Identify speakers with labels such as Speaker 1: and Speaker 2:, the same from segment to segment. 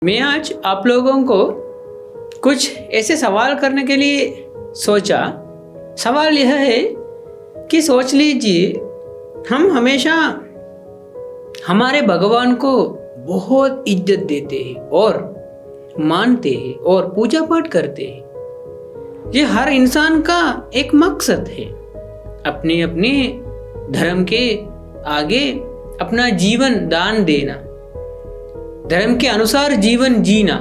Speaker 1: मैं आज आप लोगों को कुछ ऐसे सवाल करने के लिए सोचा। सवाल यह है कि सोच लीजिए, हम हमेशा हमारे भगवान को बहुत इज्जत देते हैं और मानते हैं और पूजा पाठ करते हैं। ये हर इंसान का एक मकसद है, अपने अपने धर्म के आगे अपना जीवन दान देना, धर्म के अनुसार जीवन जीना।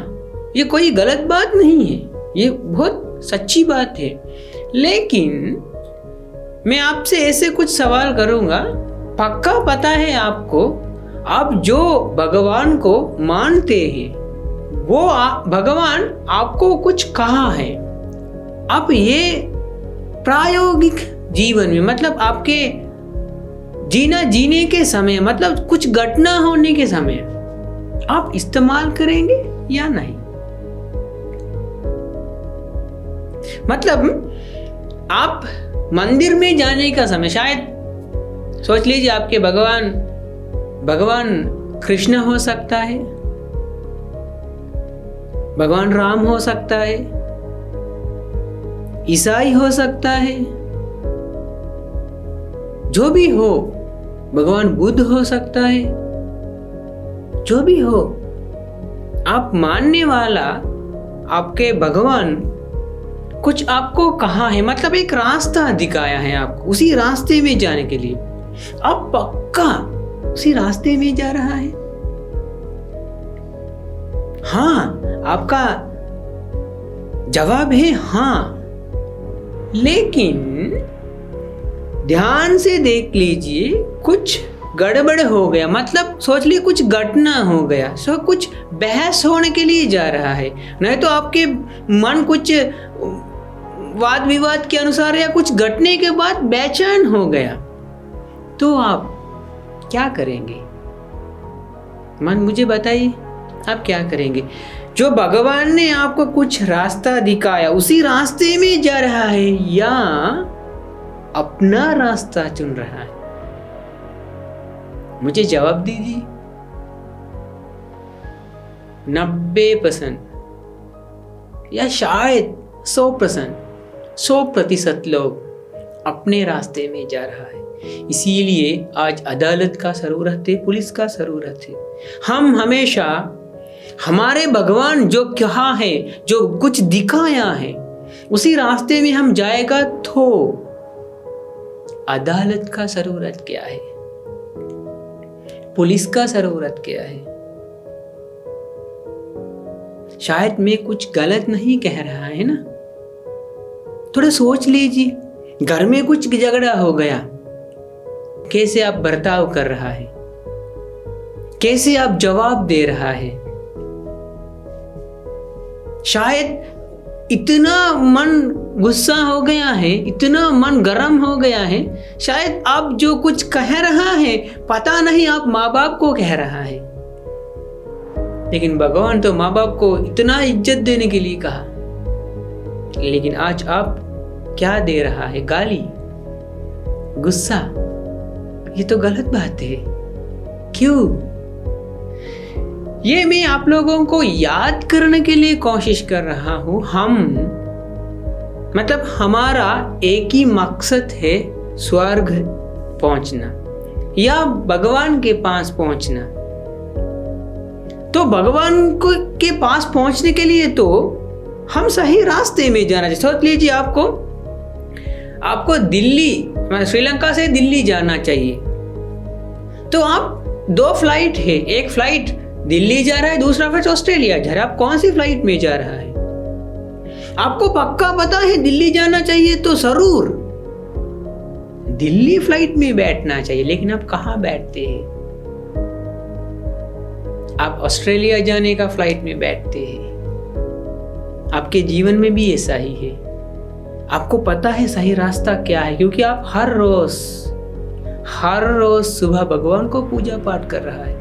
Speaker 1: ये कोई गलत बात नहीं है, ये बहुत सच्ची बात है। लेकिन मैं आपसे ऐसे कुछ सवाल करूंगा, पक्का पता है आपको, आप जो भगवान को मानते हैं वो भगवान आपको कुछ कहा है। आप ये प्रायोगिक जीवन में, मतलब आपके जीने के समय, मतलब कुछ घटना होने के समय आप इस्तेमाल करेंगे या नहीं। मतलब आप मंदिर में जाने का समय, शायद सोच लीजिए आपके भगवान कृष्ण हो सकता है, भगवान राम हो सकता है, ईसाई हो सकता है, जो भी हो, भगवान बुद्ध हो सकता है, जो भी हो, आप मानने वाला आपके भगवान कुछ आपको कहा है, मतलब एक रास्ता दिखाया है आपको उसी रास्ते में जाने के लिए। आप पक्का उसी रास्ते में जा रहा है? हाँ, आपका जवाब है हाँ। लेकिन ध्यान से देख लीजिए, कुछ गड़बड़ हो गया, मतलब सोच लीजिए कुछ घटना हो गया, सो कुछ बहस होने के लिए जा रहा है, नहीं तो आपके मन कुछ वाद विवाद के अनुसार या कुछ घटने के बाद बेचैन हो गया, तो आप क्या करेंगे? मन मुझे बताइए, आप क्या करेंगे? जो भगवान ने आपको कुछ रास्ता दिखाया उसी रास्ते में जा रहा है या अपना रास्ता चुन रहा है? मुझे जवाब दीजिए। 90% या शायद 100% लोग अपने रास्ते में जा रहा है। इसीलिए आज अदालत का जरूरत है, पुलिस का जरूरत है। हम हमेशा हमारे भगवान जो कहा है, जो कुछ दिखाया है, उसी रास्ते में हम जाएगा तो अदालत का जरूरत क्या है, पुलिस का जरूरत क्या है? शायद मैं कुछ गलत नहीं कह रहा है ना। थोड़ा सोच लीजिए, घर में कुछ झगड़ा हो गया, कैसे आप बर्ताव कर रहा है, कैसे आप जवाब दे रहा है? शायद इतना मन गुस्सा हो गया है, इतना मन गर्म हो गया है, शायद आप जो कुछ कह रहा है पता नहीं आप माँ बाप को कह रहा है, लेकिन भगवान तो माँ बाप को इतना इज्जत देने के लिए कहा, लेकिन आज आप क्या दे रहा है? गाली, गुस्सा। ये तो गलत बात है। क्यों? ये मैं आप लोगों को याद करने के लिए कोशिश कर रहा हूं। मतलब हमारा एक ही मकसद है, स्वर्ग पहुंचना या भगवान के पास पहुंचना। तो भगवान के पास पहुंचने के लिए तो हम सही रास्ते में जाना चाहिए। सोच लीजिए आपको दिल्ली, श्रीलंका से दिल्ली जाना चाहिए, तो आप 2 फ्लाइट है, एक फ्लाइट दिल्ली जा रहा है, दूसरा फ्लाइट ऑस्ट्रेलिया जा रहा है। आप कौन सी फ्लाइट में जा रहा है? आपको पक्का पता है दिल्ली जाना चाहिए तो जरूर दिल्ली फ्लाइट में बैठना चाहिए, लेकिन आप कहाँ बैठते हैं? आप ऑस्ट्रेलिया जाने का फ्लाइट में बैठते हैं। आपके जीवन में भी ऐसा ही है। आपको पता है सही रास्ता क्या है, क्योंकि आप हर रोज सुबह भगवान को पूजा पाठ कर रहा है,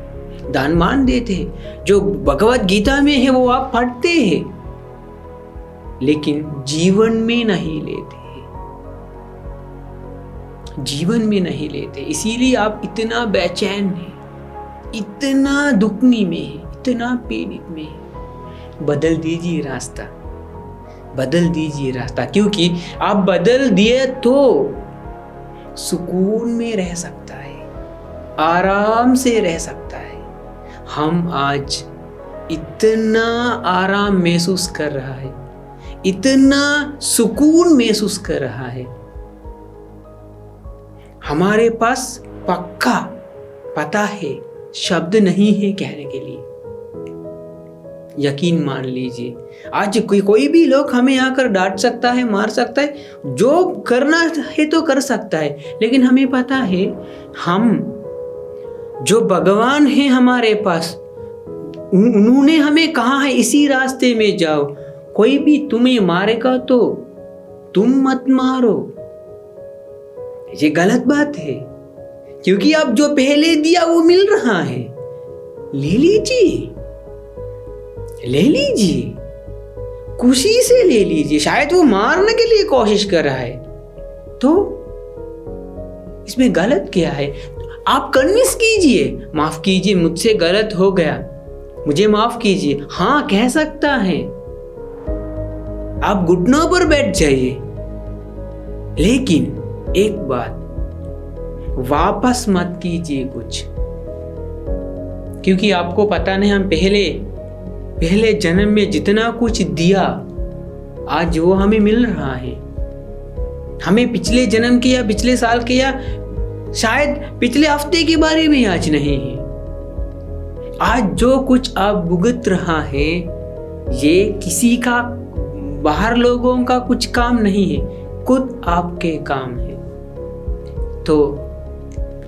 Speaker 1: दान मान देते हैं, जो भगवत गीता में है वो आप पढ़ते हैं, लेकिन जीवन में नहीं लेते। इसीलिए आप इतना बेचैन हैं, इतना दुखनी में है, इतना पीड़ित में है। बदल दीजिए रास्ता, बदल दीजिए रास्ता, क्योंकि आप बदल दिए तो सुकून में रह सकता है, आराम से रह सकता है। हम आज इतना आराम महसूस कर रहा है, इतना सुकून महसूस कर रहा है। हमारे पास पक्का पता है, शब्द नहीं है कहने के लिए। यकीन मान लीजिए, आज कोई भी लोग हमें आकर डांट सकता है, मार सकता है, जो करना है तो कर सकता है, लेकिन हमें पता है हम जो भगवान है हमारे पास, उन्होंने हमें कहा है इसी रास्ते में जाओ। कोई भी तुम्हें मारेगा तो तुम मत मारो, ये गलत बात है, क्योंकि आप जो पहले दिया वो मिल रहा है, ले लीजिए, ले लीजिए, खुशी से ले लीजिए। शायद वो मारने के लिए कोशिश कर रहा है, तो इसमें गलत क्या है? आप कन्विंस कीजिए, माफ कीजिए, मुझसे गलत हो गया, मुझे माफ कीजिए। हाँ कह सकता है, आप घुटनों पर बैठ जाइए, लेकिन एक बात, वापस मत कीजिए कुछ, क्योंकि आपको पता नहीं हम पहले जन्म में जितना कुछ दिया आज वो हमें मिल रहा है। हमें पिछले जन्म के या पिछले साल के या शायद पिछले हफ्ते के बारे में आज नहीं है। आज जो कुछ आप भुगत रहा है ये किसी का, बाहर लोगों का कुछ काम नहीं है, खुद आपके काम है। तो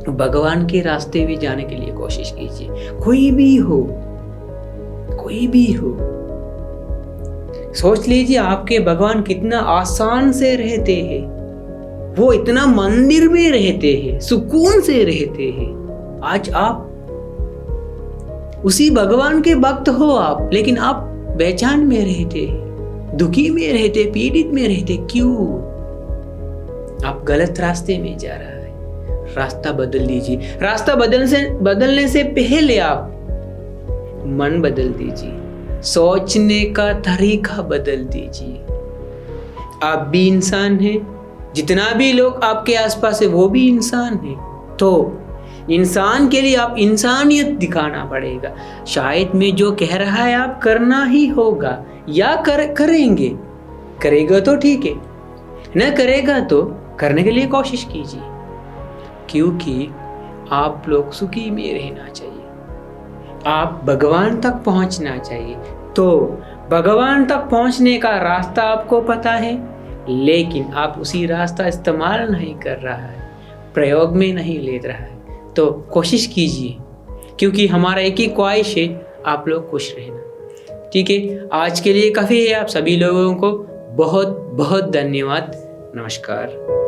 Speaker 1: भगवान के रास्ते में जाने के लिए कोशिश कीजिए, कोई भी हो। सोच लीजिए आपके भगवान कितना आसान से रहते हैं, वो इतना मंदिर में रहते हैं, सुकून से रहते हैं। आज आप उसी भगवान के भक्त हो आप, लेकिन आप बेचैन में रहते, दुखी में रहते, पीड़ित में रहते। क्यों? आप गलत रास्ते में जा रहा है। रास्ता बदल दीजिए। रास्ता बदलने से पहले आप मन बदल दीजिए, सोचने का तरीका बदल दीजिए। आप भी इंसान हैं, जितना भी लोग आपके आसपास है वो भी इंसान है, तो इंसान के लिए आप इंसानियत दिखाना पड़ेगा। शायद मैं जो कह रहा है आप करना ही होगा, या करेंगे, करेगा तो ठीक है, न करेगा तो करने के लिए कोशिश कीजिए, क्योंकि आप लोग सुखी में रहना चाहिए, आप भगवान तक पहुंचना चाहिए। तो भगवान तक पहुंचने का रास्ता आपको पता है, लेकिन आप उसी रास्ता इस्तेमाल नहीं कर रहा है, प्रयोग में नहीं ले रहा है। तो कोशिश कीजिए, क्योंकि हमारा एक ही ख्वाहिश है, आप लोग खुश रहना। ठीक है, आज के लिए काफ़ी है। आप सभी लोगों को बहुत बहुत धन्यवाद। नमस्कार।